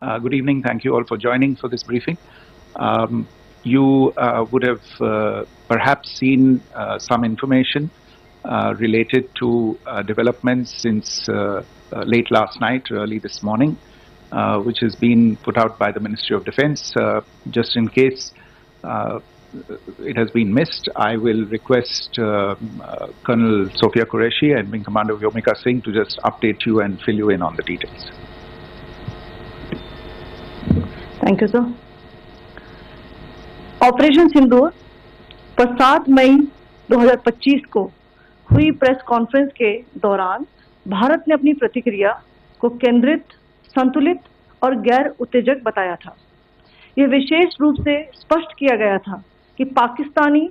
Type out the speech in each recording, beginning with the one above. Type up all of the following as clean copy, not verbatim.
Good evening. Thank you all for joining for this briefing. You would have perhaps seen some information related to developments since late last night, early this morning, which has been put out by the Ministry of Defence. Just in case it has been missed, I will request Colonel Sophia Qureshi and Wing Commander Vyomika Singh to just update you and fill you in on the details. Thank you sir. Operation Sindoor पर 7 मई 2025 को हुई press conference के दौरान भारत ने अपनी प्रतिक्रिया को केंद्रित, संतुलित और गैर उत्तेजक बताया था। यह विशेष रूप से स्पष्ट किया गया था कि पाकिस्तानी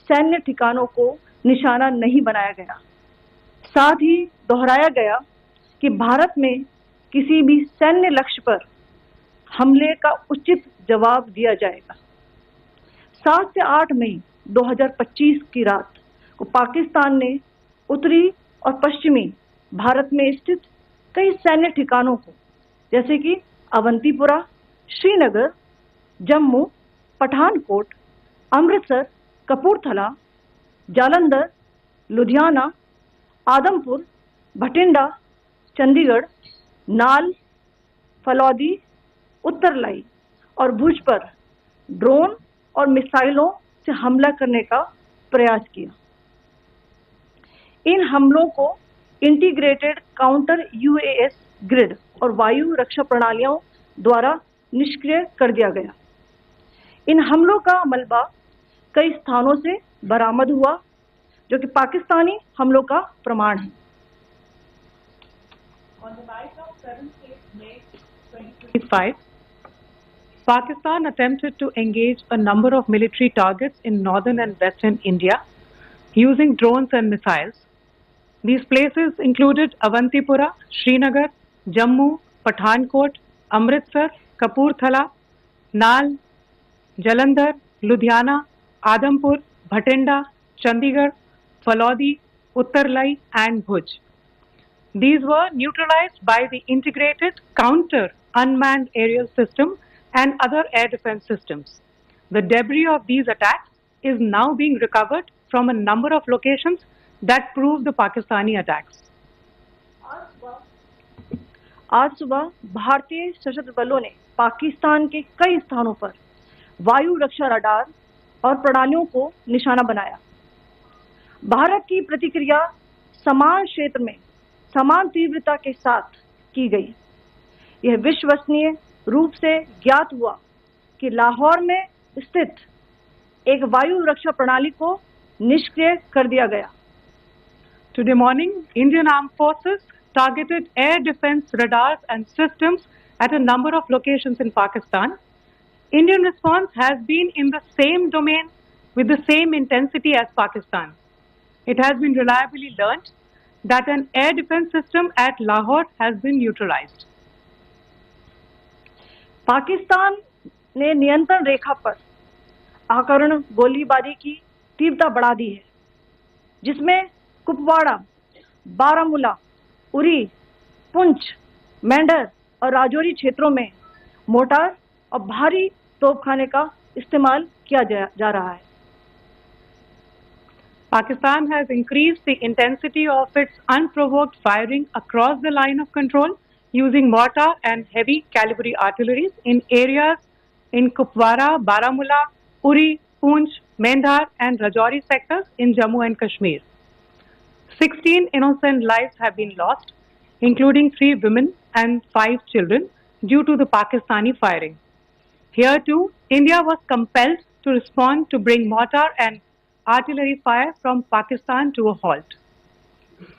सैन्य ठिकानों को निशाना नहीं बनाया गया। साथ ही दोहराया गया कि भारत में किसी भी सैन्य लक्ष्य पर हमले का उचित जवाब दिया जाएगा। 7 से 8 मई 2025 की रात को पाकिस्तान ने उत्तरी और पश्चिमी भारत में स्थित कई सैन्य ठिकानों को, जैसे कि अवंतीपुरा, श्रीनगर, जम्मू, पठानकोट, अमृतसर, कपूरथला, जालंधर, लुधियाना, आदमपुर, भटिंडा, चंडीगढ़, नाल, फलौदी, उत्तरलाई और भुज पर ड्रोन और मिसाइलों से हमला करने का प्रयास किया। इन हमलों को इंटीग्रेटेड काउंटर यूएएस ग्रिड और वायु रक्षा प्रणालियों द्वारा निष्क्रिय कर दिया गया। इन हमलों का मलबा कई स्थानों से बरामद हुआ, जो कि पाकिस्तानी हमलों का प्रमाण है। On the night of 7th May 2025, Pakistan attempted to engage a number of military targets in northern and western India using drones and missiles. These places included Avantipura, Srinagar, Jammu, Pathankot, Amritsar, Kapurthala, Nal, Jalandhar, Ludhiana, Adampur, Bhatinda, Chandigarh, Falodi, Uttarlai and Bhuj. These were neutralized by the integrated counter unmanned aerial system and other air defense systems. The debris of these attacks is now being recovered from a number of locations that prove the Pakistani attacks. आज सुबह भारतीय सशस्त्र बलों ने पाकिस्तान के कई स्थानों पर वायु रक्षा रडार और प्रणालियों को निशाना बनाया। भारत की प्रतिक्रिया समान क्षेत्र में समान तीव्रता के साथ की गई। यह विश्वसनीय रूप से ज्ञात हुआ कि लाहौर में स्थित एक वायु रक्षा प्रणाली को निष्क्रिय कर दिया गया। Today morning, Indian Armed Forces targeted air defense radars and systems at a number of locations in Pakistan. Indian response has been in the same domain with the same intensity as Pakistan. It has been reliably learnt that an air defense system at Lahore has been neutralized. Pakistan ने नियंत्रण रेखा पर आकरण गोलीबारी की तीव्रता बढ़ा दी है, जिसमें कुपवाड़ा, बारामूला, उरी, पुंछ, मेंढर और राजौरी क्षेत्रों में मोर्टार और भारी तोपखाने का इस्तेमाल किया जा रहा है। Pakistan has increased the intensity of its unprovoked firing across the line of control using mortar and heavy calibre artillery in areas in Kupwara, Baramulla, Uri, Poonch, Mendhar and Rajouri sectors in Jammu and Kashmir. 16 innocent lives have been lost, including 3 women and 5 children, due to the Pakistani firing. Here too, India was compelled to respond to bring mortar and artillery fire from Pakistan to a halt.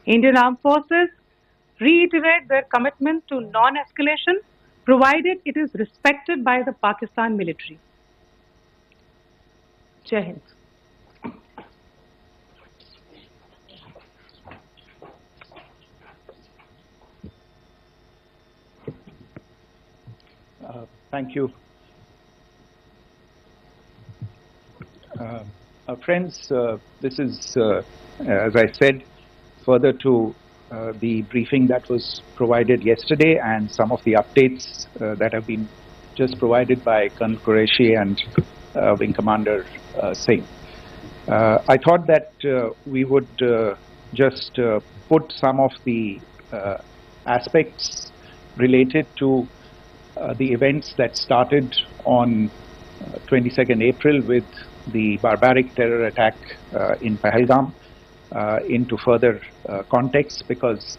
Indian Armed Forces reiterate their commitment to non-escalation, provided it is respected by the Pakistan military. Jai Hind. Thank you. Friends, this is, as I said, further to the briefing that was provided yesterday and some of the updates that have been just provided by Colonel Qureshi and Wing Commander Singh. I thought that we would just put some of the aspects related to the events that started on 22nd April with the barbaric terror attack in Pahalgam into further context, because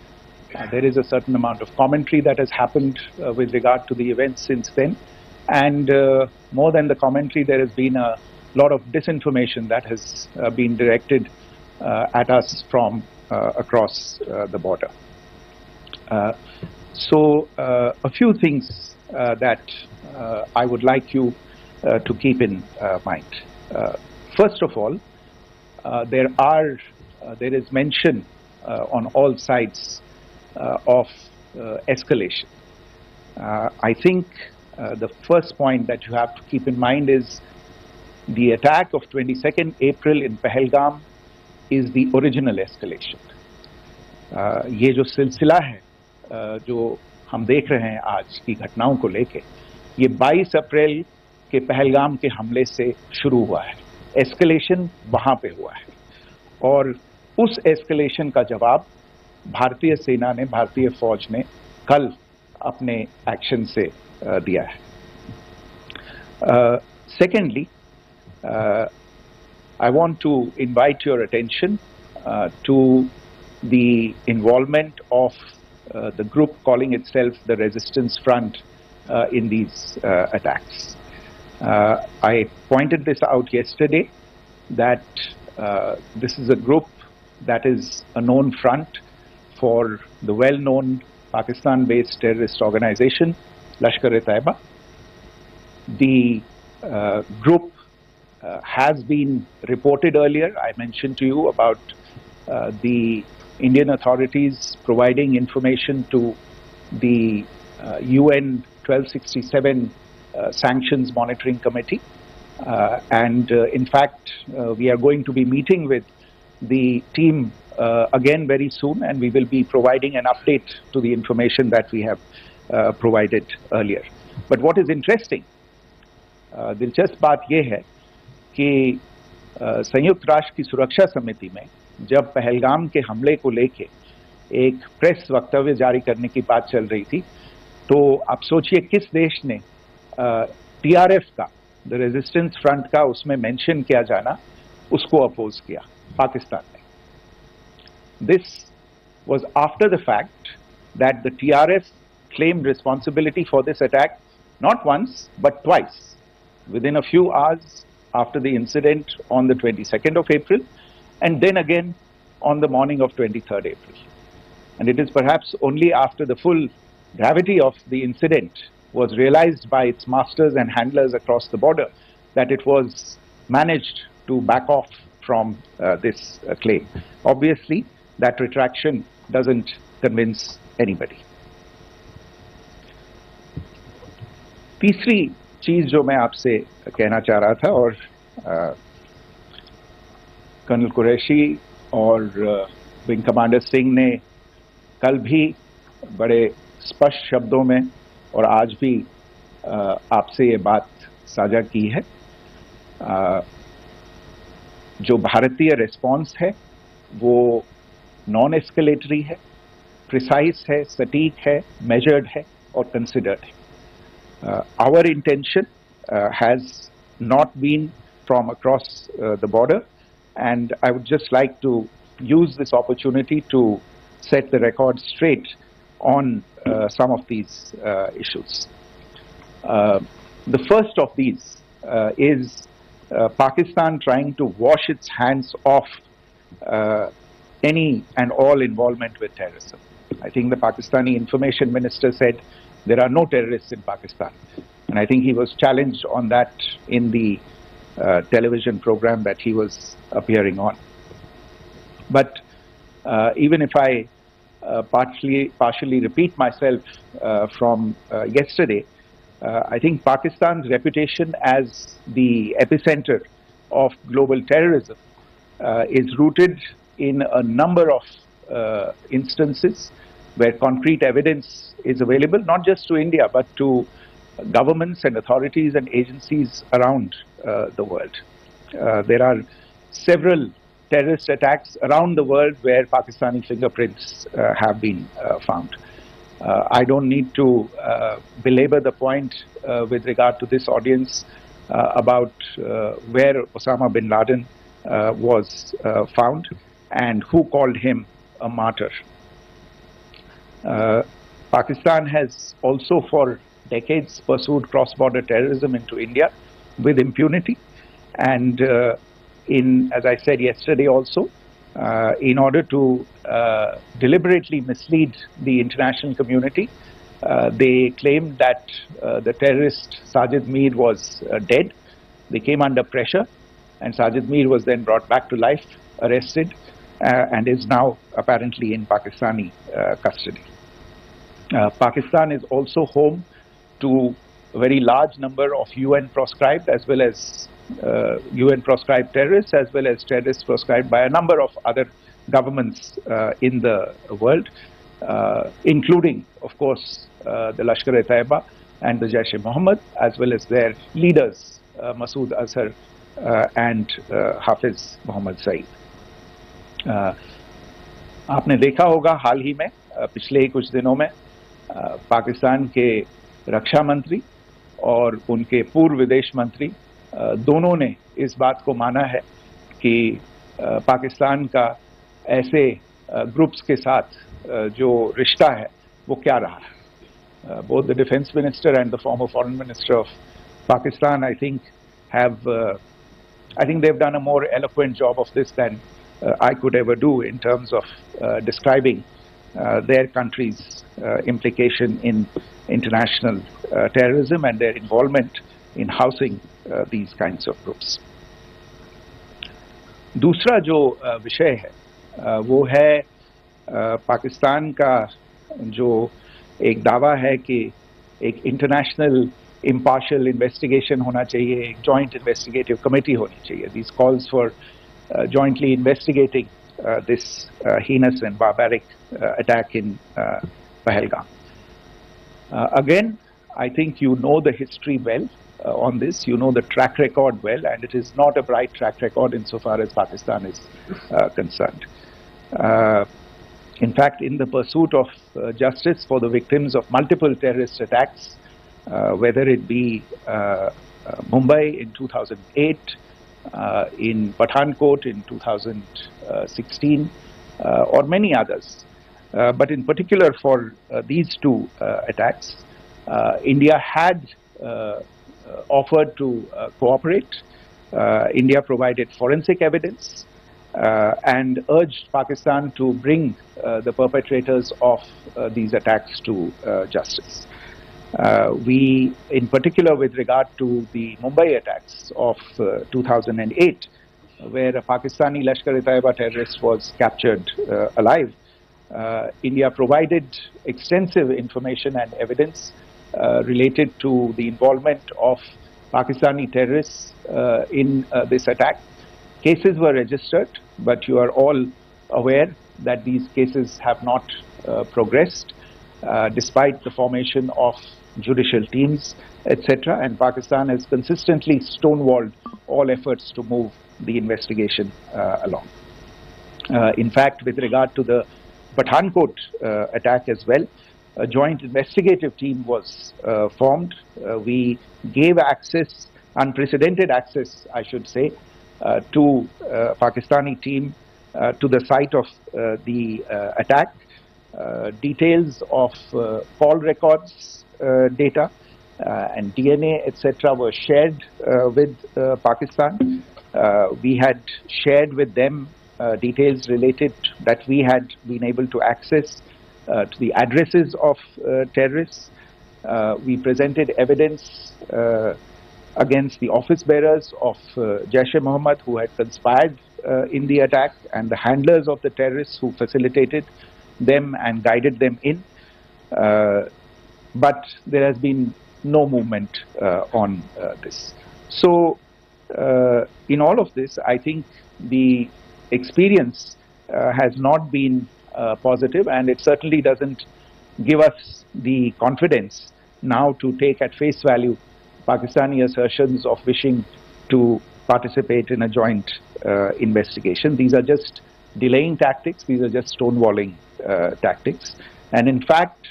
there is a certain amount of commentary that has happened with regard to the events since then. And more than the commentary, there has been a lot of disinformation that has been directed at us from across the border. So a few things that I would like you to keep in mind. First of all, there is mention on all sides of escalation. I think the first point that you have to keep in mind is the attack of 22nd April in Pahalgam is the original escalation. ये जो सिलसिला है जो हम देख रहे हैं आज की घटनाओं को लेके, ये 22 अप्रैल के पहलगाम के हमले से शुरू हुआ है. एस्केलेशन वहां पे हुआ है और उस एस्केलेशन का जवाब भारतीय सेना ने, भारतीय फौज ने कल अपने एक्शन से दिया है. Secondly, I want to invite your attention to the involvement of the group calling itself the Resistance Front in these attacks. I pointed this out yesterday that this is a group that is a known front for the well-known Pakistan-based terrorist organization, Lashkar-e-Taiba. The group has been reported earlier. I mentioned to you about the Indian authorities providing information to the UN 1267 Sanctions Monitoring Committee. And in fact, we are going to be meeting with the team again very soon, and we will be providing an update to the information that we have provided earlier. But what is interesting, दिलचस्प बात यह है कि संयुक्त राष्ट्र की सुरक्षा समिति में जब पहलगाम के हमले को लेके एक प्रेस वक्तव्य जारी करने की बात चल रही थी, तो आप सोचिए किस देश ने टीआरएफ का, द रेजिस्टेंस फ्रंट का उसमें मेंशन किया जाना, उसको अपोज किया, पाकिस्तान ने. This was after the fact that the TRF claimed responsibility for this attack not once but twice, within a few hours after the incident on the 22nd of April, and then again on the morning of 23rd April. And it is perhaps only after the full gravity of the incident was realized by its masters and handlers across the border that it was managed to back off from this claim. Obviously, that retraction doesn't convince anybody. तीसरी चीज जो मैं आपसे कहना चाह रहा था, और कर्नल कुरैशी और विंग कमांडर सिंह ने कल भी बड़े स्पष्ट शब्दों में और आज भी आपसे ये बात साझा की है. जो भारतीय रिस्पॉन्स है वो नॉन एस्केलेटरी है, प्रिसाइज है, सटीक है, मेजर्ड है और कंसिडर्ड है. Our intention has not been from across the border, and I would just like to use this opportunity to set the record straight on some of these issues. The first of these is Pakistan trying to wash its hands off any and all involvement with terrorism. I think the Pakistani information minister said there are no terrorists in Pakistan, and I think he was challenged on that in the television program that he was appearing on. But even if I partially repeat myself from yesterday, I think Pakistan's reputation as the epicenter of global terrorism is rooted in a number of instances where concrete evidence is available, not just to India, but to governments and authorities and agencies around the world. There are several terrorist attacks around the world where Pakistani fingerprints have been found. I don't need to belabor the point with regard to this audience about where Osama bin Laden was found and who called him a martyr. Pakistan has also for decades pursued cross-border terrorism into India with impunity, and as I said yesterday also, in order to deliberately mislead the international community, they claimed that the terrorist Sajid Mir was dead. They came under pressure, and Sajid Mir was then brought back to life, arrested, and is now apparently in Pakistani custody. Pakistan is also home to a very large number of UN proscribed as well as UN proscribed terrorists, as well as terrorists proscribed by a number of other governments in the world, including, of course, the Lashkar-e-Taiba and the Jaish-e-Mohammed, as well as their leaders, Masood Azhar and Hafiz Mohammed Saeed. आपने देखा होगा हाल ही में पिछले ही कुछ दिनों में पाकिस्तान के रक्षा मंत्री और उनके पूर्व विदेश मंत्री दोनों ने इस बात को माना है कि पाकिस्तान का ऐसे ग्रुप्स के साथ जो रिश्ता है वो क्या रहा है. Both the defense minister and the former foreign minister of Pakistan, I think they've done a more eloquent job of this than I could ever do in terms of describing their country's implication in international terrorism and their involvement in housing these kinds of groups. दूसरा जो विषय है वो है पाकिस्तान का जो एक दावा है कि एक इंटरनेशनल impartial investigation होना चाहिए, एक joint investigative committee होनी चाहिए. These calls for jointly investigating this heinous and barbaric attack in Pahalgam. Again, I think you know the history well on this. You know the track record well, and it is not a bright track record insofar as Pakistan is concerned. In fact, in the pursuit of justice for the victims of multiple terrorist attacks, whether it be Mumbai in 2008, in Pathankot in 2016, or many others, but in particular for these two attacks, India had offered to cooperate. India provided forensic evidence and urged Pakistan to bring the perpetrators of these attacks to justice. We, in particular with regard to the Mumbai attacks of 2008, where a Pakistani Lashkar-e-Taiba terrorist was captured alive, India provided extensive information and evidence related to the involvement of Pakistani terrorists in this attack. Cases were registered, but you are all aware that these cases have not progressed despite the formation of judicial teams, etc. And Pakistan has consistently stonewalled all efforts to move the investigation along. In fact, with regard to the Pathankot attack as well, a joint investigative team was formed. We gave access, unprecedented access, I should say, to Pakistani team to the site of the attack. Details of call records data and DNA, etc. were shared with Pakistan. We had shared with them details related that we had been able to access to the addresses of terrorists. We presented evidence against the office bearers of Jaish-e-Mohammed who had conspired in the attack, and the handlers of the terrorists who facilitated them and guided them in. But there has been no movement on this. So in all of this, I think the experience has not been positive, and it certainly doesn't give us the confidence now to take at face value Pakistani assertions of wishing to participate in a joint investigation. These are just delaying tactics. These are just stonewalling tactics. And in fact,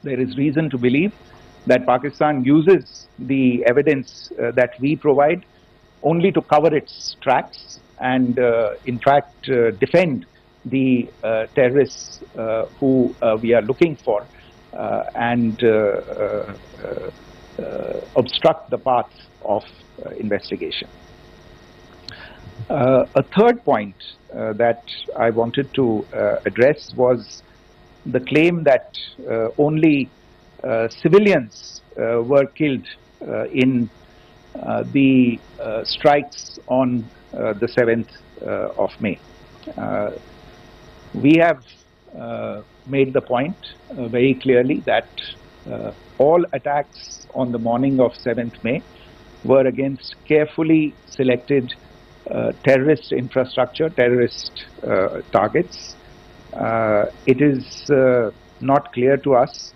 there is reason to believe that Pakistan uses the evidence that we provide only to cover its tracks and, in fact, defend the terrorists who we are looking for and obstruct the path of investigation. A third point that I wanted to address was the claim that only civilians were killed in the strikes on the 7th of May. We have made the point very clearly that all attacks on the morning of 7th May were against carefully selected terrorist infrastructure, terrorist targets. It is not clear to us,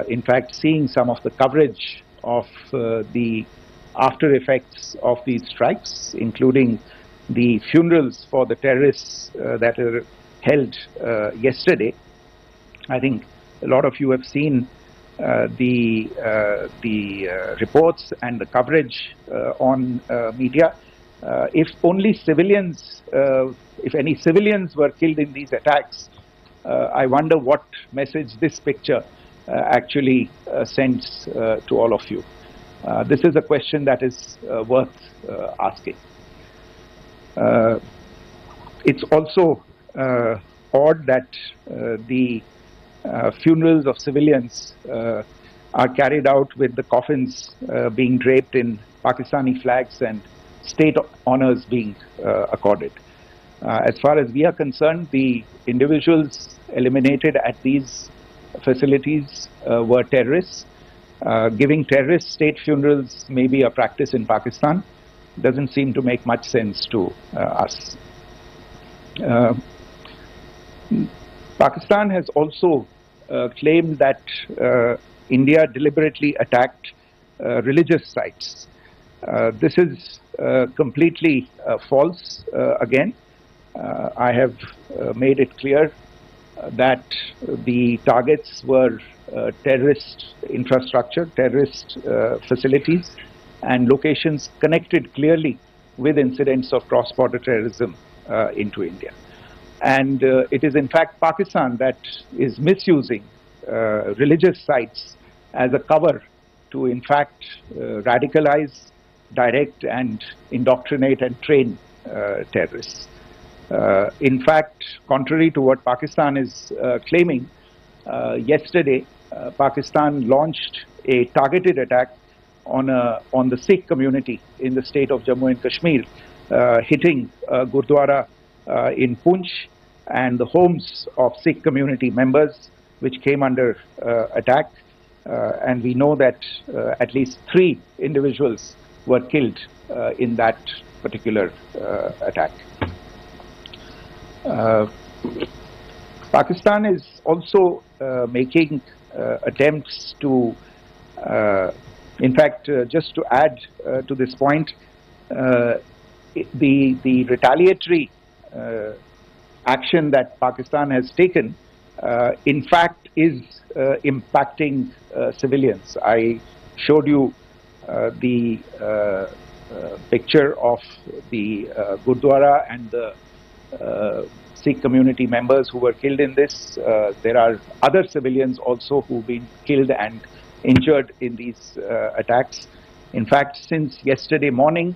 in fact, seeing some of the coverage of the after effects of these strikes, including the funerals for the terrorists that are held yesterday. I think a lot of you have seen the reports and the coverage on media. If only civilians, if any civilians were killed in these attacks, I wonder what message this picture actually sends to all of you. This is a question that is worth asking. It's also odd that the funerals of civilians are carried out with the coffins being draped in Pakistani flags and state honors being accorded. As far as we are concerned, the individuals eliminated at these facilities were terrorists. Giving terrorist state funerals may be a practice in Pakistan. Doesn't seem to make much sense to us. Pakistan has also claimed that India deliberately attacked religious sites. This is completely false again. I have made it clear that the targets were terrorist infrastructure, terrorist facilities, and locations connected clearly with incidents of cross-border terrorism into India. And it is in fact Pakistan that is misusing religious sites as a cover to in fact radicalize, direct and indoctrinate and train terrorists. In fact, contrary to what Pakistan is claiming, yesterday Pakistan launched a targeted attack on the Sikh community in the state of Jammu and Kashmir, hitting Gurdwara in Poonch and the homes of Sikh community members which came under attack, and we know that at least 3 individuals were killed in that particular attack. Pakistan is also making attempts to, in fact, just to add to this point, the retaliatory action that Pakistan has taken, in fact, is impacting civilians. I showed you the picture of the Gurdwara and the Sikh community members who were killed in this. There are other civilians also who've been killed and injured in these attacks. In fact, since yesterday morning,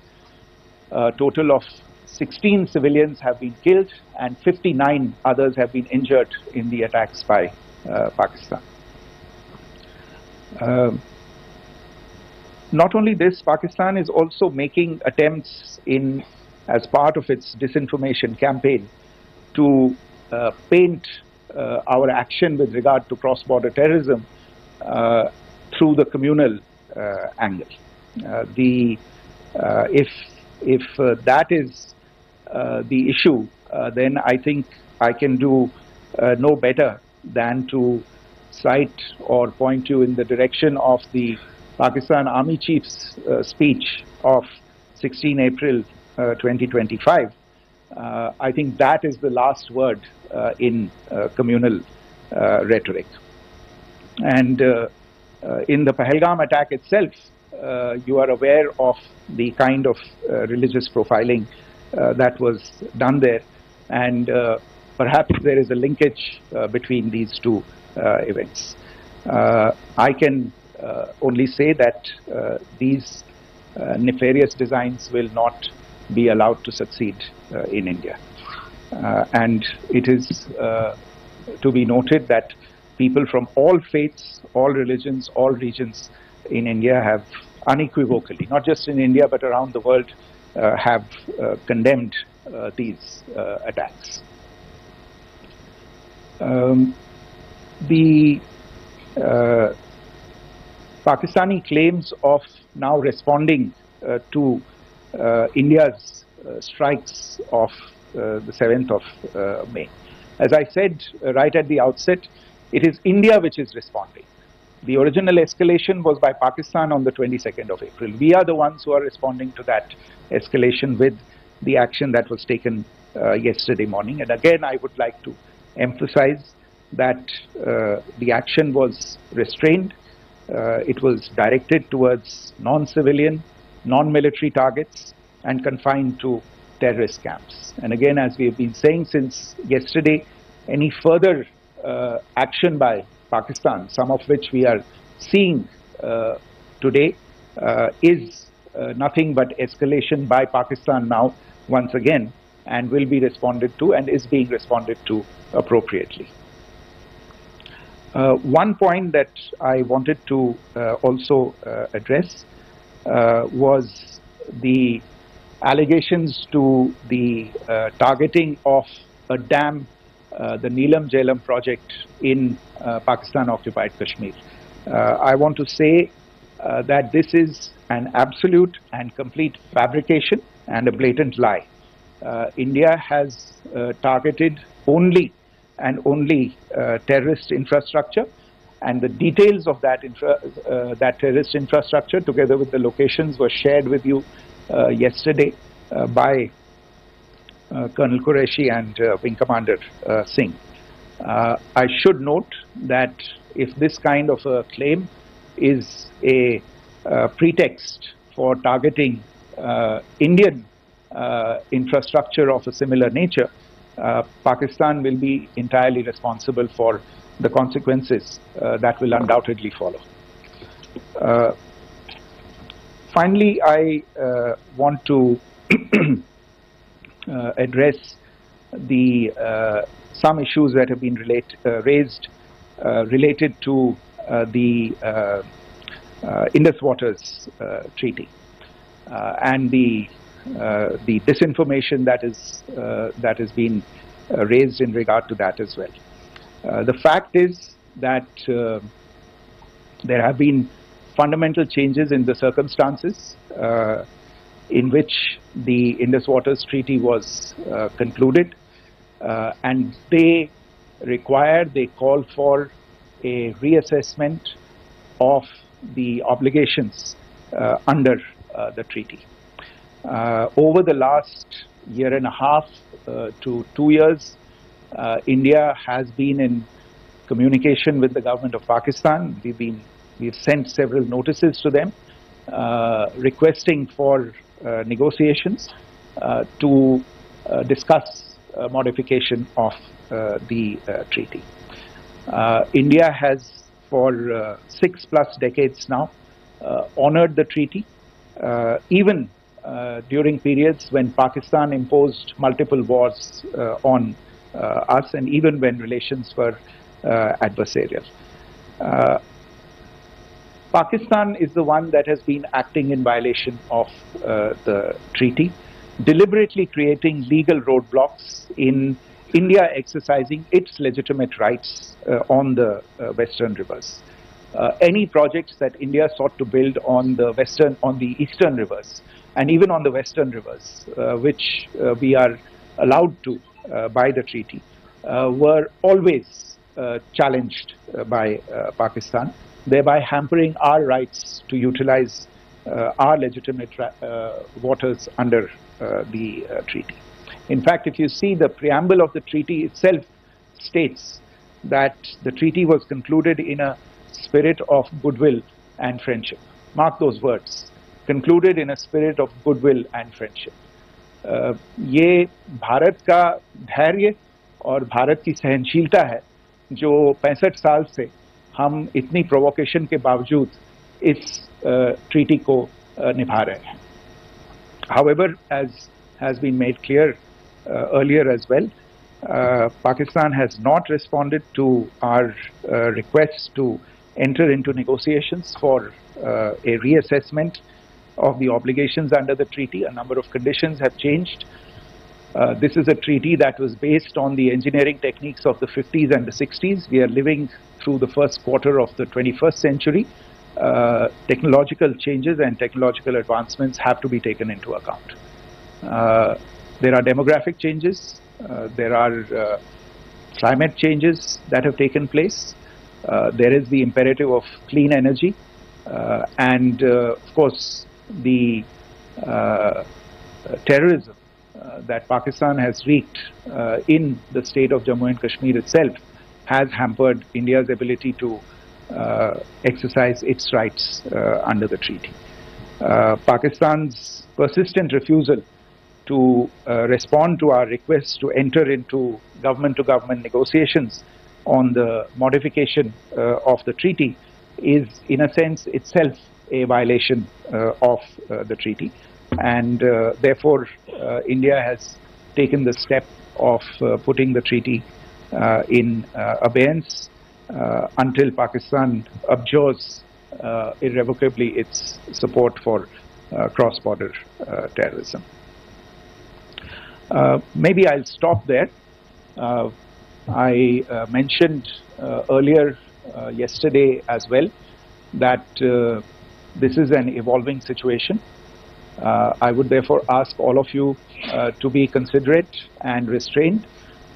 a total of 16 civilians have been killed and 59 others have been injured in the attacks by Pakistan. Not only this, Pakistan is also making attempts as part of its disinformation campaign to paint our action with regard to cross-border terrorism through the communal angle. If that is the issue, then I think I can do no better than to cite or point you in the direction of the Pakistan Army Chief's speech of 16 April 2025. I think that is the last word in communal rhetoric. And in the Pahalgam attack itself, you are aware of the kind of religious profiling that was done there. And perhaps there is a linkage between these two events. I can only say that these nefarious designs will not be allowed to succeed in India. And it is to be noted that people from all faiths, all religions, all regions in India have unequivocally, not just in India but around the world, have condemned these attacks. The Pakistani claims of now responding to India's strikes of the 7th of May. As I said right at the outset, it is India which is responding. The original escalation was by Pakistan on the 22nd of April. We are the ones who are responding to that escalation with the action that was taken yesterday morning. And again, I would like to emphasize that the action was restrained. It was directed towards non-civilian, non-military targets and confined to terrorist camps. And again, as we have been saying since yesterday, any further action by Pakistan, some of which we are seeing today, is nothing but escalation by Pakistan now once again, and will be responded to and is being responded to appropriately. One point that I wanted to also address was the allegations to the targeting of a dam, the Neelam Jhelum project in Pakistan-occupied Kashmir. I want to say that this is an absolute and complete fabrication and a blatant lie. India has targeted only and only terrorist infrastructure, and the details of that terrorist infrastructure, together with the locations, were shared with you yesterday by Colonel Qureshi and Wing Commander Singh. I should note that if this kind of a claim is a pretext for targeting Indian infrastructure of a similar nature, Pakistan will be entirely responsible for the consequences that will undoubtedly follow. Finally, I want to address some issues that have been raised related to the Indus Waters Treaty and the disinformation that has been raised in regard to that as well. The fact is that there have been fundamental changes in the circumstances in which the Indus Waters Treaty was concluded, and they call for a reassessment of the obligations under the treaty. Over the last year and a half to 2 years, India has been in communication with the government of Pakistan. We've sent several notices to them requesting for negotiations to discuss modification of the treaty. India has for 6+ decades now honored the treaty, even during periods when Pakistan imposed multiple wars on us, and even when relations were adversarial. Pakistan is the one that has been acting in violation of the treaty, deliberately creating legal roadblocks in India exercising its legitimate rights on the western rivers. Any projects that India sought to build on the eastern rivers, and even on the western rivers, which we are allowed to by the treaty, were always challenged by Pakistan, thereby hampering our rights to utilize our legitimate waters under the treaty. In fact, if you see the preamble of the treaty itself states that the treaty was concluded in a spirit of goodwill and friendship. Mark those words, concluded in a spirit of goodwill and friendship. ये भारत का धैर्य और भारत की सहनशीलता है जो 65 साल से हम इतनी प्रोवोकेशन के बावजूद इस ट्रीटी को निभा रहे हैं. However, as has been made clear earlier as well, Pakistan has not responded to our requests to enter into negotiations for a reassessment of the obligations under the treaty. A number of conditions have changed. This is a treaty that was based on the engineering techniques of the 50s and the 60s. We are living through the first quarter of the 21st century. Technological changes and technological advancements have to be taken into account. There are demographic changes. There are climate changes that have taken place. There is the imperative of clean energy. And of course, the terrorism that Pakistan has wreaked in the state of Jammu and Kashmir itself has hampered India's ability to exercise its rights under the treaty. Pakistan's persistent refusal to respond to our requests to enter into government-to-government negotiations on the modification of the treaty is, in a sense, itself a violation of the treaty. And therefore, India has taken the step of putting the treaty in abeyance until Pakistan abjures irrevocably its support for cross-border terrorism. Maybe I'll stop there. I mentioned earlier yesterday as well that this is an evolving situation. I would therefore ask all of you to be considerate and restrained.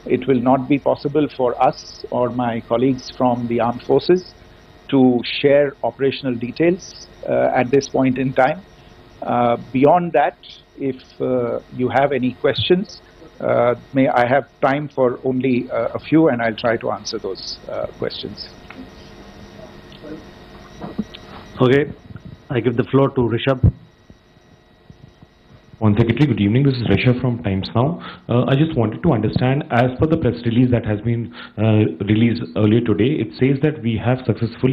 It will not be possible for us or my colleagues from the armed forces to share operational details at this point in time. Beyond that, if you have any questions, may I have time for only a few, and I'll try to answer those questions. Okay, I give the floor to Rishabh. One Secretary, good evening. This is Rishabh from Times Now. I just wanted to understand, as per the press release that has been released earlier today, it says that we have successfully